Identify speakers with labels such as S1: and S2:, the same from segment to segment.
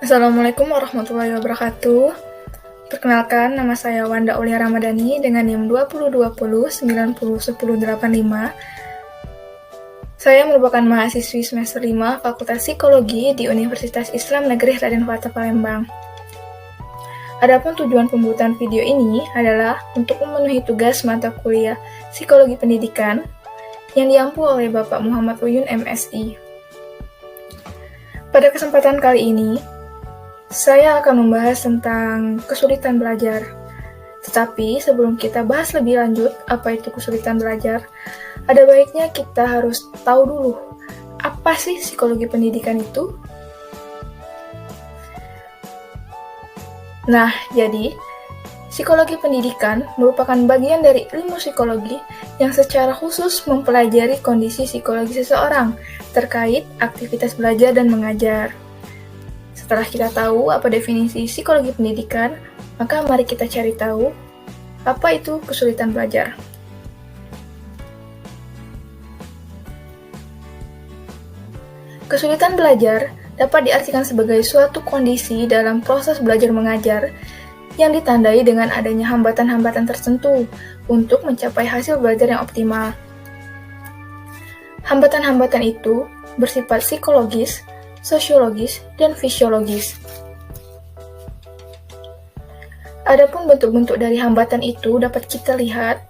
S1: Assalamualaikum warahmatullahi wabarakatuh. Perkenalkan, nama saya Wanda Aulia Ramadhani dengan NIM 2020901085. Saya merupakan mahasiswi semester 5 Fakultas Psikologi di Universitas Islam Negeri Raden Fatah Palembang. Adapun tujuan pembuatan video ini adalah untuk memenuhi tugas mata kuliah Psikologi Pendidikan yang diampu oleh Bapak Muhammad Uyun MSI. Pada kesempatan kali ini, saya akan membahas tentang kesulitan belajar. Tetapi sebelum kita bahas lebih lanjut apa itu kesulitan belajar, ada baiknya kita harus tahu dulu apa sih psikologi pendidikan itu. Nah, jadi psikologi pendidikan merupakan bagian dari ilmu psikologi yang secara khusus mempelajari kondisi psikologi seseorang terkait aktivitas belajar dan mengajar. Setelah kita tahu apa definisi psikologi pendidikan, maka mari kita cari tahu apa itu kesulitan belajar. Kesulitan belajar dapat diartikan sebagai suatu kondisi dalam proses belajar mengajar yang ditandai dengan adanya hambatan-hambatan tertentu untuk mencapai hasil belajar yang optimal. Hambatan-hambatan itu bersifat psikologis, sosiologis, dan fisiologis. Adapun bentuk-bentuk dari hambatan itu dapat kita lihat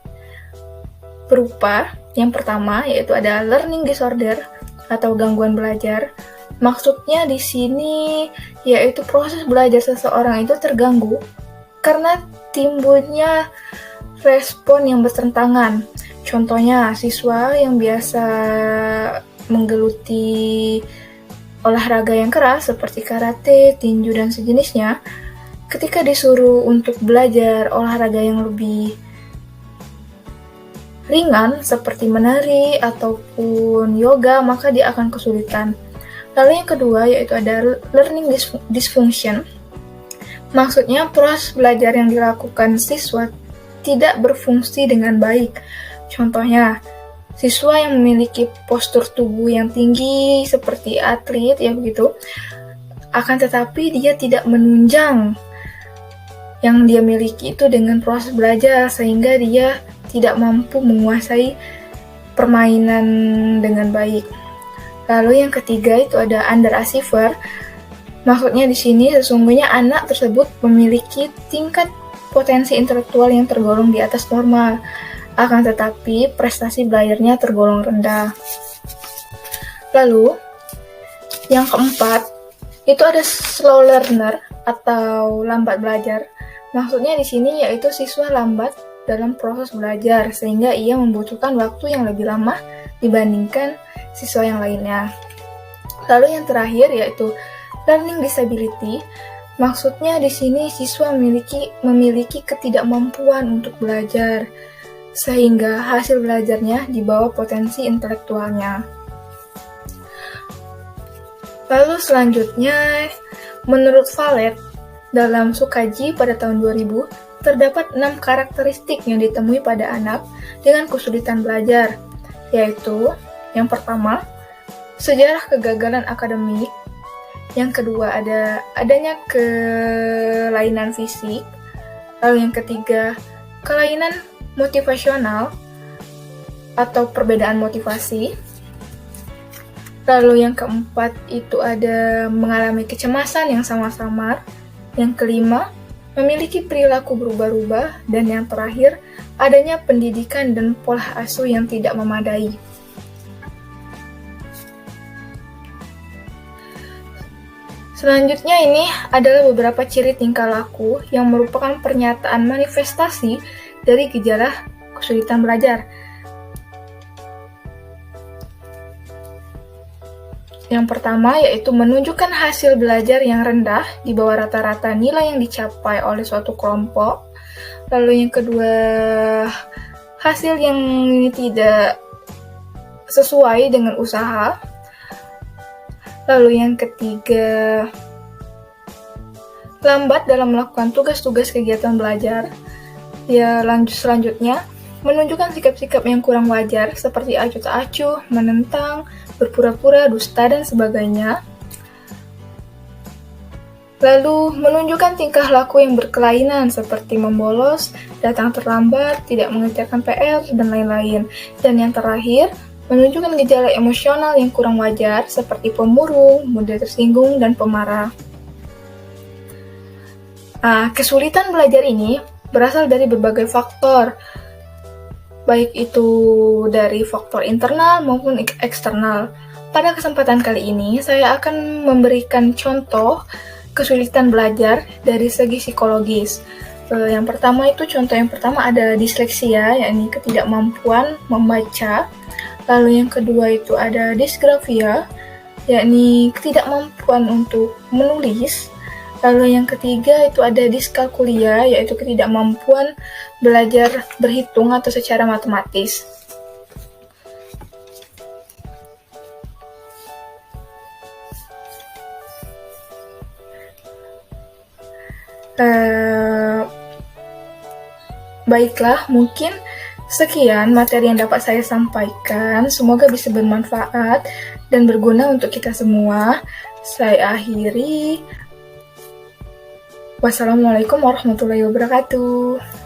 S1: berupa yang pertama yaitu ada learning disorder atau gangguan belajar. Maksudnya di sini yaitu proses belajar seseorang itu terganggu karena timbulnya respon yang bertentangan. Contohnya siswa yang biasa menggeluti olahraga yang keras seperti karate, tinju, dan sejenisnya, ketika disuruh untuk belajar olahraga yang lebih ringan seperti menari ataupun yoga, maka dia akan kesulitan. Lalu yang kedua yaitu ada learning dysfunction. Maksudnya proses belajar yang dilakukan siswa tidak berfungsi dengan baik. Contohnya, siswa yang memiliki postur tubuh yang tinggi seperti atlet ya begitu, akan tetapi dia tidak menunjang yang dia miliki itu dengan proses belajar sehingga dia tidak mampu menguasai permainan dengan baik. Lalu yang ketiga itu ada underachiever. Maksudnya di sini sesungguhnya anak tersebut memiliki tingkat potensi intelektual yang tergolong di atas normal, akan tetapi prestasi belajarnya tergolong rendah. Lalu, yang keempat, itu ada slow learner atau lambat belajar. Maksudnya di sini yaitu siswa lambat dalam proses belajar, sehingga ia membutuhkan waktu yang lebih lama dibandingkan siswa yang lainnya. Lalu yang terakhir yaitu learning disability. Maksudnya di sini siswa memiliki ketidakmampuan untuk belajar, sehingga hasil belajarnya di bawah potensi intelektualnya. Lalu selanjutnya, menurut Valet, dalam Sukaji pada tahun 2000, terdapat 6 karakteristik yang ditemui pada anak dengan kesulitan belajar, yaitu yang pertama, sejarah kegagalan akademik. Yang kedua, adanya kelainan fisik. Lalu yang ketiga, kelainan motivasional atau perbedaan motivasi. Lalu yang keempat itu ada mengalami kecemasan yang samar-samar. Yang kelima, memiliki perilaku berubah-ubah. Dan yang terakhir, adanya pendidikan dan pola asuh yang tidak memadai. Selanjutnya ini adalah beberapa ciri tingkah laku yang merupakan pernyataan manifestasi dari gejala kesulitan belajar. Yang pertama yaitu menunjukkan hasil belajar yang rendah di bawah rata-rata nilai yang dicapai oleh suatu kelompok. Lalu yang kedua, hasil yang tidak sesuai dengan usaha. Lalu yang ketiga, lambat dalam melakukan tugas-tugas kegiatan belajar. Ya, selanjutnya, menunjukkan sikap-sikap yang kurang wajar seperti acuh tak acuh, menentang, berpura-pura, dusta, dan sebagainya. Lalu, menunjukkan tingkah laku yang berkelainan seperti membolos, datang terlambat, tidak mengerjakan PR, dan lain-lain. Dan yang terakhir, menunjukkan gejala emosional yang kurang wajar seperti pemurung, mudah tersinggung, dan pemarah. Kesulitan belajar ini berasal dari berbagai faktor, baik itu dari faktor internal maupun eksternal. Pada kesempatan kali ini, saya akan memberikan contoh kesulitan belajar dari segi psikologis. Yang pertama ada disleksia, yakni ketidakmampuan membaca. Lalu yang kedua itu ada disgrafia, yakni ketidakmampuan untuk menulis. Lalu yang ketiga itu ada diskalkulia, yaitu ketidakmampuan belajar berhitung atau secara matematis. Baiklah, mungkin sekian materi yang dapat saya sampaikan. Semoga bisa bermanfaat dan berguna untuk kita semua. Saya akhiri. Wassalamualaikum warahmatullahi wabarakatuh.